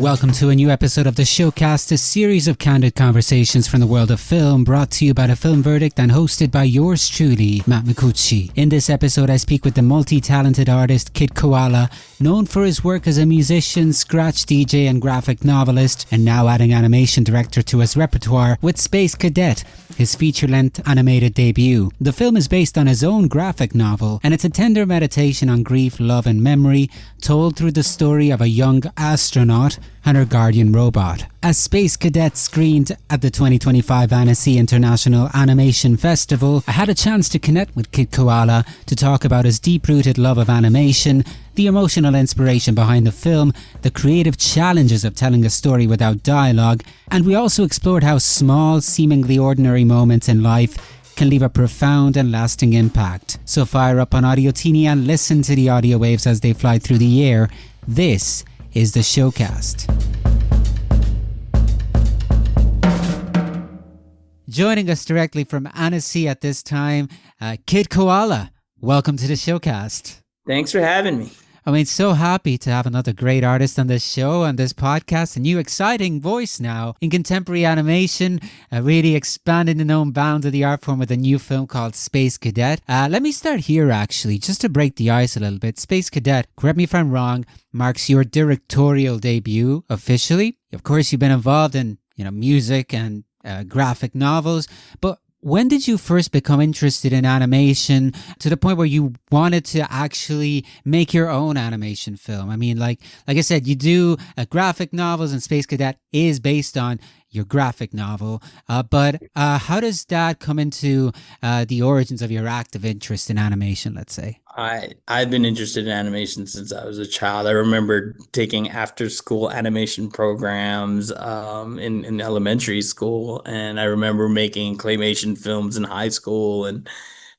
Welcome to a new episode of the Showcast, a series of candid conversations from the world of film, brought to you by The Film Verdict and hosted by yours truly, Matt Micucci. In this episode, I speak with the multi-talented artist Kid Koala, known for his work as a musician, scratch DJ and graphic novelist, and now adding animation director to his repertoire with Space Cadet, his feature-length animated debut. The film is based on his own graphic novel, and it's a tender meditation on grief, love and memory, told through the story of a young astronaut and her guardian robot. As Space Cadet screened at the 2025 Annecy International Animation Festival, I had a chance to connect with Kid Koala to talk about his deep-rooted love of animation, the emotional inspiration behind the film, the creative challenges of telling a story without dialogue, and we also explored how small, seemingly ordinary moments in life can leave a profound and lasting impact. So fire up on Audio Teeny and listen to the audio waves as they fly through the air. This is the Showcast. Joining us directly from Annecy at this time, Kid Koala. Welcome to the Showcast. Thanks for having me. I mean, so happy to have another great artist on this show, on this podcast, a new exciting voice now in contemporary animation, really expanding the known bounds of the art form with a new film called Space Cadet. Let me start here, actually, just to break the ice a little bit. Space Cadet, correct me if I'm wrong, marks your directorial debut officially. Of course, you've been involved in, music and graphic novels, but when did you first become interested in animation to the point where you wanted to actually make your own animation film? I mean, like I said, you do graphic novels, and Space Cadet is based on your graphic novel. But how does that come into the origins of your active interest in animation, let's say? I've been interested in animation since I was a child. I remember taking after-school animation programs in elementary school, and I remember making claymation films in high school, and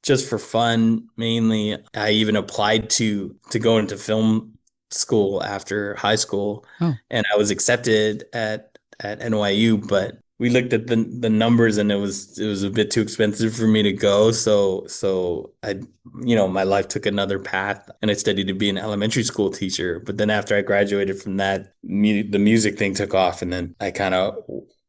just for fun mainly. I even applied to go into film school after high school, and I was accepted at NYU, but we looked at the numbers and it was a bit too expensive for me to go. So I, my life took another path, and I studied to be an elementary school teacher. But then after I graduated from that, the music thing took off, and then I kind of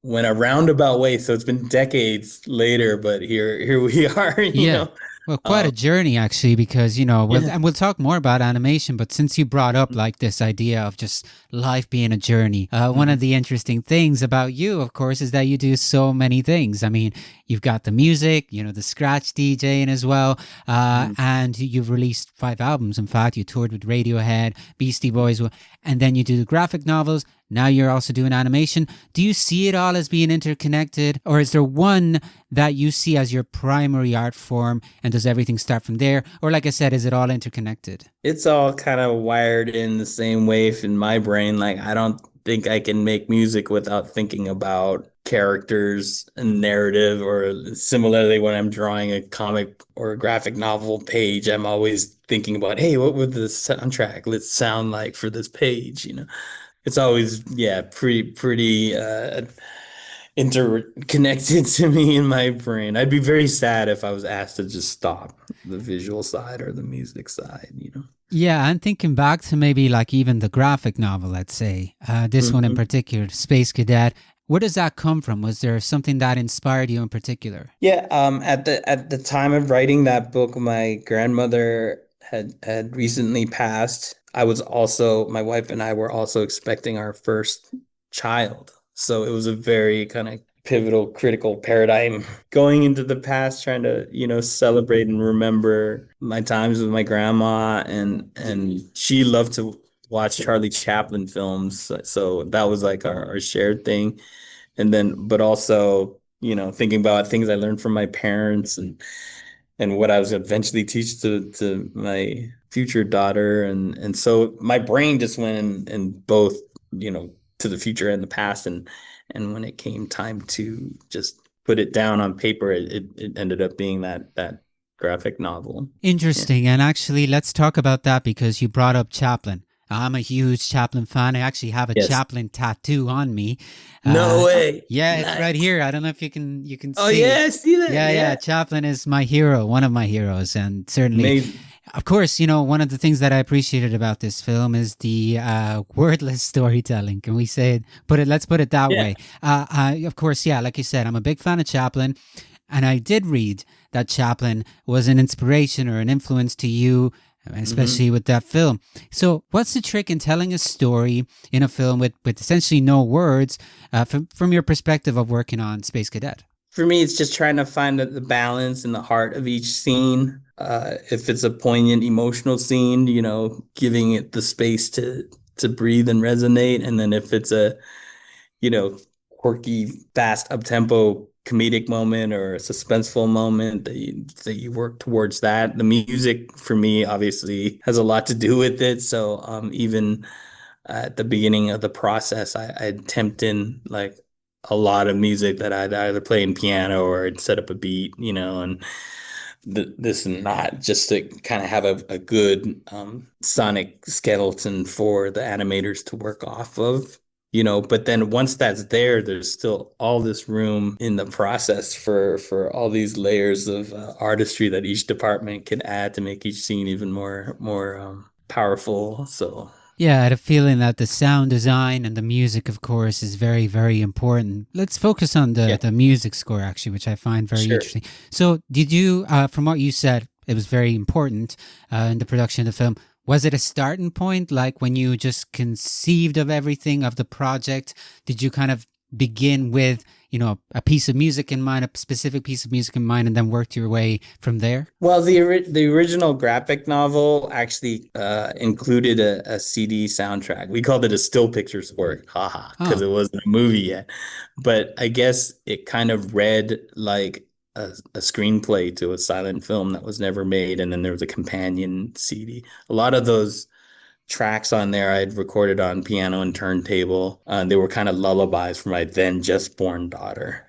went a roundabout way. So it's been decades later, but here we are, you know. Well, quite a journey, actually, because, and we'll talk more about animation, but since you brought up like this idea of just life being a journey, one of the interesting things about you, of course, is that you do so many things. I mean, you've got the music, the scratch DJing as well, and you've released 5 albums. In fact, you toured with Radiohead, Beastie Boys, and then you do the graphic novels. Now you're also doing animation. Do you see it all as being interconnected, or is there one that you see as your primary art form, and does everything start from there? Or like I said, is it all interconnected? It's all kind of wired in the same way in my brain. Like, I don't think I can make music without thinking about characters and narrative, or similarly when I'm drawing a comic or a graphic novel page, I'm always thinking about, hey, what would the soundtrack let's sound like for this page, It's always, pretty interconnected to me in my brain. I'd be very sad if I was asked to just stop the visual side or the music side, Yeah, I'm thinking back to maybe like even the graphic novel, let's say, this one in particular, Space Cadet. Where does that come from? Was there something that inspired you in particular? Yeah, at the time of writing that book, my grandmother had recently passed. My wife and I were also expecting our first child. So it was a very kind of pivotal, critical paradigm going into the past, trying to, celebrate and remember my times with my grandma. And she loved to watch Charlie Chaplin films. So that was like our shared thing. And then, but also, thinking about things I learned from my parents and what I was eventually teach to my future daughter. And so my brain just went in both, to the future and the past. And when it came time to just put it down on paper, it ended up being that graphic novel. Interesting. Yeah. And actually, let's talk about that, because you brought up Chaplin. I'm a huge Chaplin fan. I actually have a Chaplin tattoo on me. No way. Yeah, nice. It's right here. I don't know if you can Oh, see. yeah, I see that. Yeah. Chaplin is my hero, one of my heroes, and certainly Of course, one of the things that I appreciated about this film is the wordless storytelling. Can we say it? Let's put it that Yeah. way. Of course, yeah, like you said, I'm a big fan of Chaplin, and I did read that Chaplin was an inspiration or an influence to you, hmm especially with that film. So, what's the trick in telling a story in a film with essentially no words, from your perspective of working on Space Cadet? For me, it's just trying to find the balance in the heart of each scene. If it's a poignant, emotional scene, giving it the space to breathe and resonate. And then if it's a, you know, quirky, fast, up-tempo comedic moment or a suspenseful moment that you work towards that. The music for me obviously has a lot to do with it. So even at the beginning of the process, I'd tempt in like a lot of music that I'd either play in piano or I'd set up a beat, and this and that, just to kind of have a good sonic skeleton for the animators to work off of. But then once that's there, there's still all this room in the process for all these layers of artistry that each department can add to make each scene even more powerful. So Yeah, I had a feeling that the sound design and the music, of course, is very, very important. Let's focus on the yeah, the music score, actually, which I find very sure. interesting. So, did you, from what you said, it was very important in the production of the film. Was it a starting point, like when you just conceived of everything of the project? Did you kind of begin with, a piece of music in mind, a specific piece of music in mind, and then worked your way from there? Well, the original graphic novel actually included a CD soundtrack. We called it a still picture score, haha, because Oh, it wasn't a movie yet. But I guess it kind of read like a screenplay to a silent film that was never made, and then there was a companion CD. A lot of those tracks on there I'd recorded on piano and turntable. They were kind of lullabies for my then just born daughter.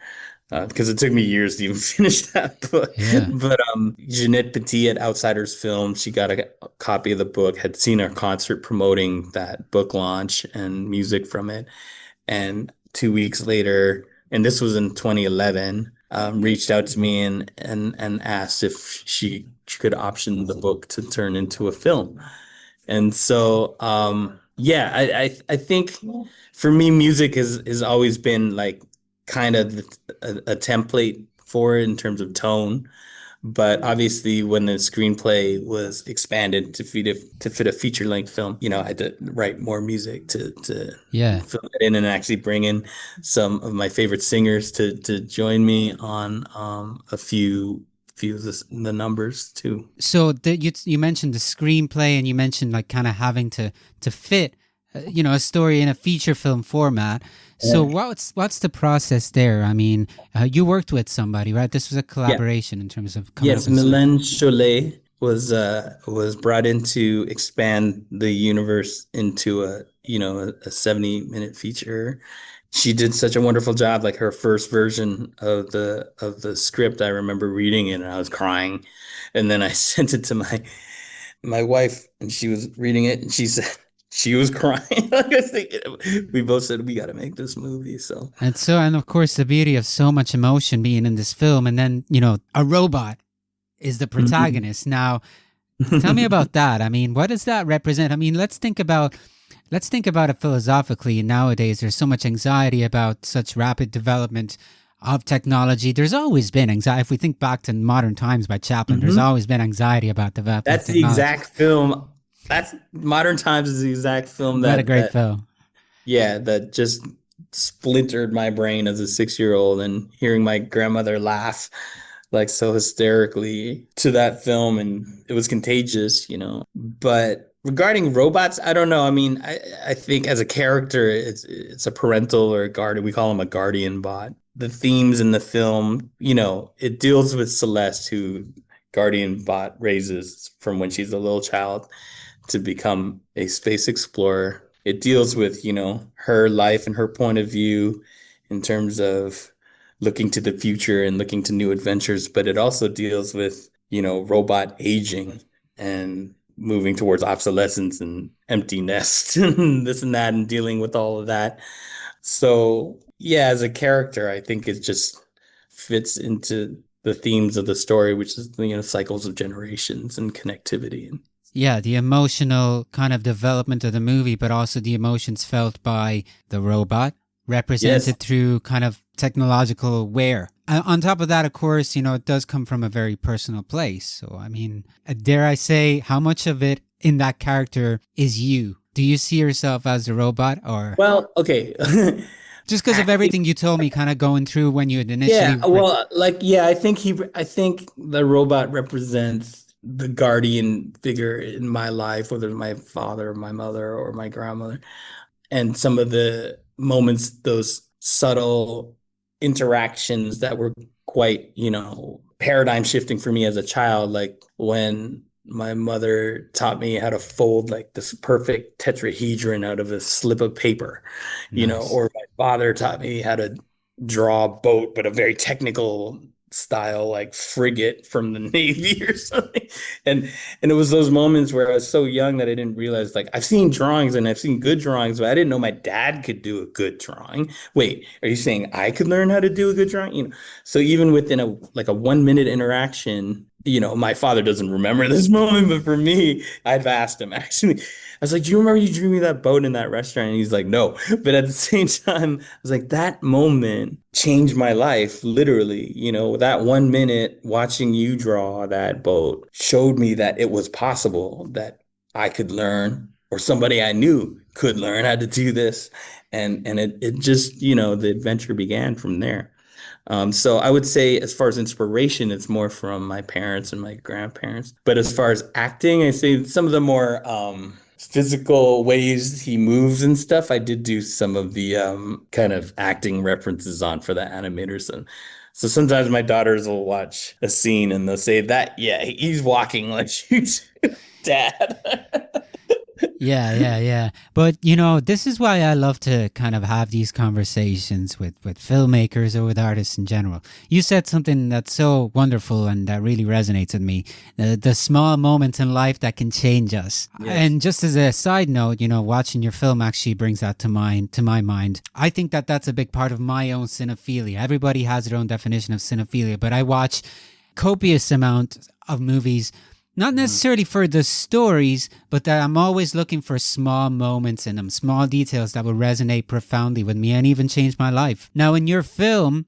Because it took me years to even finish that book. yeah. But Jeanette Petit at Outsiders Film, she got a copy of the book, had seen our concert promoting that book launch and music from it. And 2 weeks later, and this was in 2011, reached out to me and asked if she could option the book to turn into a film. And so, yeah, I think for me, music has always been like kind of a template for it in terms of tone. But obviously, when the screenplay was expanded to fit a feature length film, I had to write more music to Yeah. fill it in and actually bring in some of my favorite singers to join me on a few of the numbers too. So you mentioned the screenplay, and you mentioned like kind of having to fit a story in a feature film format. So what's the process there? I mean, you worked with somebody, right? This was a Yeah. collaboration in terms of coming up Yes, with a story. Mylène Cholet was brought in to expand the universe into a 70-minute feature. She did such a wonderful job. Like her first version of the script, I remember reading it and I was crying. And then I sent it to my wife and she was reading it and she said she was crying. Like I think we both said we got to make this movie. So And of course the beauty of so much emotion being in this film, and then a robot is the Mhm. protagonist. Now, tell me about that. I mean, what does that represent? I mean, let's think about it philosophically. Nowadays, there's so much anxiety about such rapid development of technology. There's always been anxiety. If we think back to Modern Times by Chaplin, there's Mhm. always been anxiety about development of That's the technology. exact film. That's Modern Times is the exact film What a that great that film. yeah, that just splintered my brain as a 6-year-old and hearing my grandmother laugh like so hysterically to that film and it was contagious. But regarding robots, I don't know. I mean, I think as a character, it's a parental or a guardian. We call him a guardian bot. The themes in the film, it deals with Celeste, who Guardian Bot raises from when she's a little child to become a space explorer. It deals with, her life and her point of view in terms of looking to the future and looking to new adventures, but it also deals with, robot aging and moving towards obsolescence and empty nest and this and that and dealing with all of that. So, yeah, as a character, I think it just fits into the themes of the story, which is, cycles of generations and connectivity. Yeah, the emotional kind of development of the movie, but also the emotions felt by the robot, Yes. represented through kind of technological wear. On top of that, of course, it does come from a very personal place. So, I mean, dare I say, how much of it in that character is you? Do you see yourself as a robot, or Well, okay. just because of Acting, everything you told me kind of going through when you had yeah, initially well, like, yeah, I think the robot represents the guardian figure in my life, whether it's my father, my mother, or my grandmother. And some of the moments, those subtle interactions that were quite, paradigm shifting for me as a child, like when my mother taught me how to fold like this perfect tetrahedron out of a slip of paper, Nice. or my father taught me how to draw a boat, but a very technical style, like frigate from the Navy or something. And it was those moments where I was so young that I didn't realize, like, I've seen drawings and I've seen good drawings, but I didn't know my dad could do a good drawing. Wait, are you saying I could learn how to do a good drawing? So even within a 1 minute interaction, my father doesn't remember this moment, but for me, I've asked him actually. I was like, "Do you remember you drew me that boat in that restaurant?" And he's like, "No." But at the same time, I was like, that moment changed my life, literally. That 1 minute watching you draw that boat showed me that it was possible that I could learn, or somebody I knew could learn how to do this. And it just, the adventure began from there. So I would say, as far as inspiration, it's more from my parents and my grandparents. But as far as acting, I say some of the more physical ways he moves and stuff. I did do some of the kind of acting references on for the animators. And so sometimes my daughters will watch a scene and they'll say that, yeah, he's walking like you do, Dad. Yeah, yeah, yeah. But this is why I love to kind of have these conversations with filmmakers or with artists in general. You said something that's so wonderful and that really resonates with me. The small moments in life that can change us. Yes. And just as a side note, watching your film actually brings that to my mind. I think that that's a big part of my own cinephilia. Everybody has their own definition of cinephilia, but I watch copious amount of movies, not necessarily for the stories, but that I'm always looking for small moments in them, small details that will resonate profoundly with me and even change my life. Now, in your film,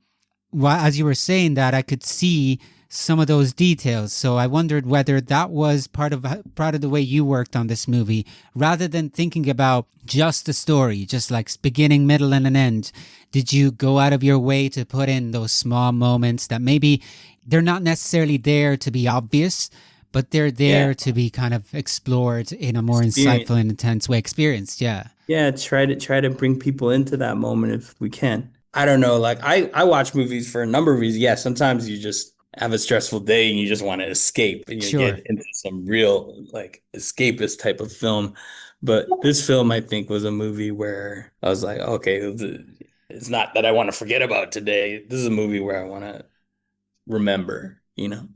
as you were saying that, I could see some of those details. So I wondered whether that was part of the way you worked on this movie, rather than thinking about just the story, just like beginning, middle, and an end. Did you go out of your way to put in those small moments that maybe they're not necessarily there to be obvious, but they're Yeah. there to be kind of explored in a more Experience. insightful and intense way, experienced? Yeah. Yeah, try to bring people into that moment if we can. I don't know, like I watch movies for a number of reasons. Yeah, sometimes you just have a stressful day and you just want to escape and you Sure. get into some real like escapist type of film. But this film, I think, was a movie where I was like, okay, it's not that I want to forget about today. This is a movie where I want to remember,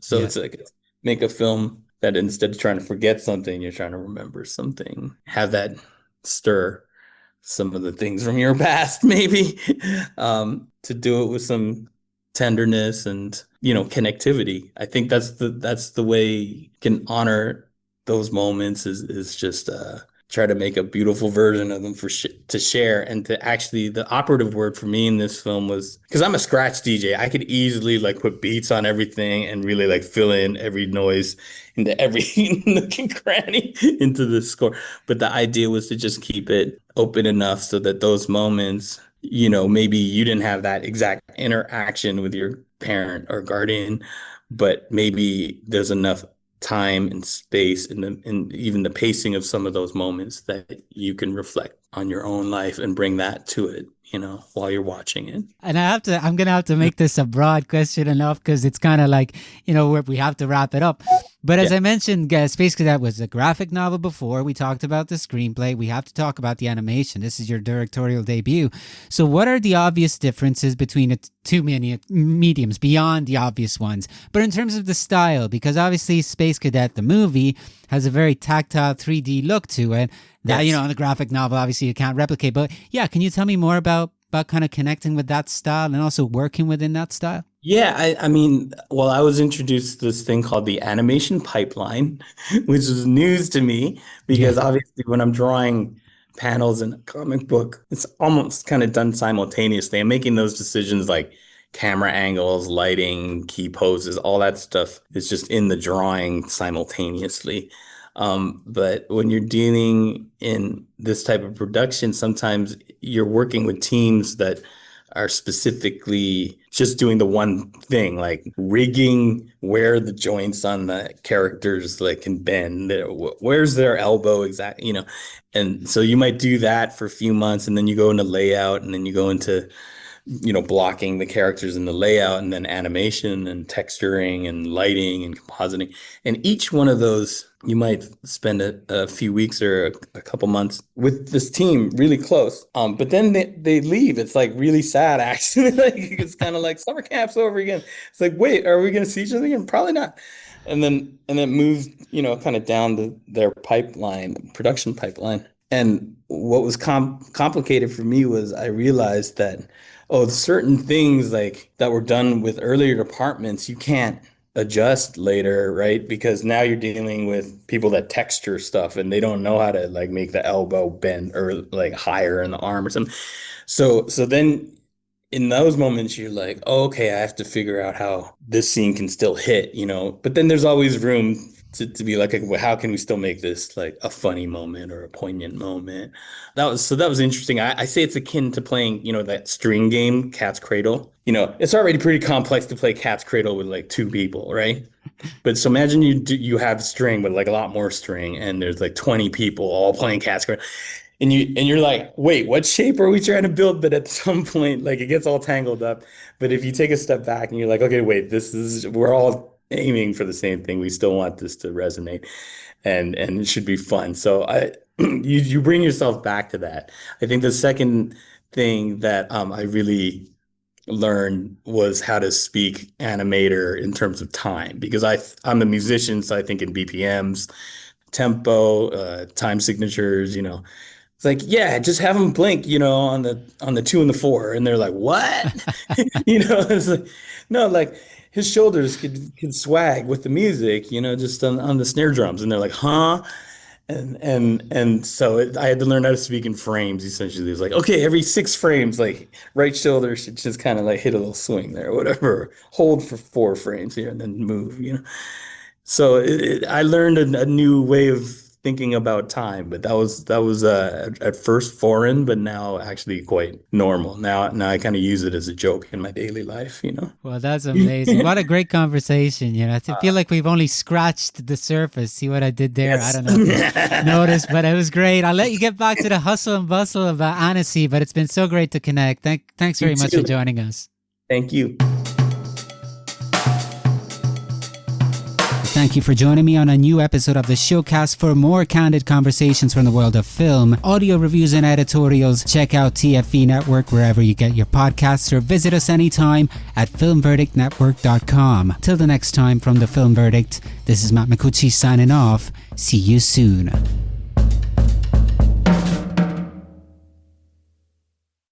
So Yeah. it's like, make a film that instead of trying to forget something, you're trying to remember something. Have that stir some of the things from your past, maybe, to do it with some tenderness and, connectivity. I think that's the way you can honor those moments is just try to make a beautiful version of them to share, and to actually, the operative word for me in this film was, because I'm a scratch DJ, I could easily like put beats on everything and really like fill in every noise into every nook and cranny into the score. But the idea was to just keep it open enough so that those moments, maybe you didn't have that exact interaction with your parent or guardian, but maybe there's enough time and space and even the pacing of some of those moments that you can reflect on your own life and bring that to it, while you're watching it. And I'm going to have to make this a broad question enough, because it's kind of like, we have to wrap it up. But as Yeah. I mentioned, Space Cadet was a graphic novel before. We talked about the screenplay. We have to talk about the animation. This is your directorial debut. So what are the obvious differences between the two mediums, beyond the obvious ones? But in terms of the style, because obviously Space Cadet, the movie, has a very tactile 3D look to it that, Yes. in the graphic novel, obviously you can't replicate. But yeah, can you tell me more about kind of connecting with that style and also working within that style? Yeah, I mean, well, I was introduced to this thing called the animation pipeline, which is news to me Yeah. because obviously when I'm drawing panels in a comic book, it's almost kind of done simultaneously. I'm making those decisions like camera angles, lighting, key poses, all that stuff is just in the drawing simultaneously. But when you're dealing in this type of production, sometimes you're working with teams that are specifically just doing the one thing, like rigging where the joints on the characters like can bend, where's their elbow exactly, And so you might do that for a few months, and then you go into layout, and then you go into blocking the characters in the layout and then animation and texturing and lighting and compositing. And each one of those, you might spend a few weeks or a couple months with this team really close. But then they leave. It's like really sad, actually. Like it's kind of like summer camp's over again. It's like, wait, are we going to see each other again? Probably not. And then moves, kind of down their pipeline, production pipeline. And what was complicated for me was I realized that, oh, certain things like that were done with earlier departments, you can't adjust later, right? Because now you're dealing with people that texture stuff and they don't know how to like make the elbow bend or like higher in the arm or something. So then in those moments you're like, oh, okay, I have to figure out how this scene can still hit. But then there's always room to be like, well, how can we still make this like a funny moment or a poignant moment? That was interesting. I say it's akin to playing, that string game, Cat's Cradle. It's already pretty complex to play Cat's Cradle with like two people, right? But so imagine you have string with like a lot more string, and there's like 20 people all playing Cat's Cradle. And you're like, wait, what shape are we trying to build? But at some point, like it gets all tangled up. But if you take a step back and you're like, okay, wait, we're all aiming for the same thing. We still want this to resonate and it should be fun. So you bring yourself back to that. I think the second thing that I really learned was how to speak animator in terms of time because I'm a musician, so I think in BPMs, tempo, time signatures, it's like, yeah, just have them blink, on the two and the four, and they're like, what? It's like, no, like his shoulders could swag with the music, just on the snare drums, and they're like, huh? And so I had to learn how to speak in frames. Essentially, it's like, okay, every 6 frames, like right shoulder should just kind of like hit a little swing there, or whatever. Hold for 4 frames here, and then move. So I learned a new way of thinking about time, but that was at first foreign, but now actually quite normal. Now I kind of use it as a joke in my daily life. Well, that's amazing. What a great conversation. I feel like we've only scratched the surface. See what I did there? I Yes. don't know if you noticed, but it was great. I'll let you get back to the hustle and bustle of Annecy, but it's been so great to connect. Thanks You very much for too. joining us. Thank you. Thank you for joining me on a new episode of the Showcast. For more candid conversations from the world of film, audio reviews and editorials, check out TFE Network wherever you get your podcasts or visit us anytime at filmverdictnetwork.com. Till the next time from the Film Verdict, this is Matt Micucci signing off. See you soon.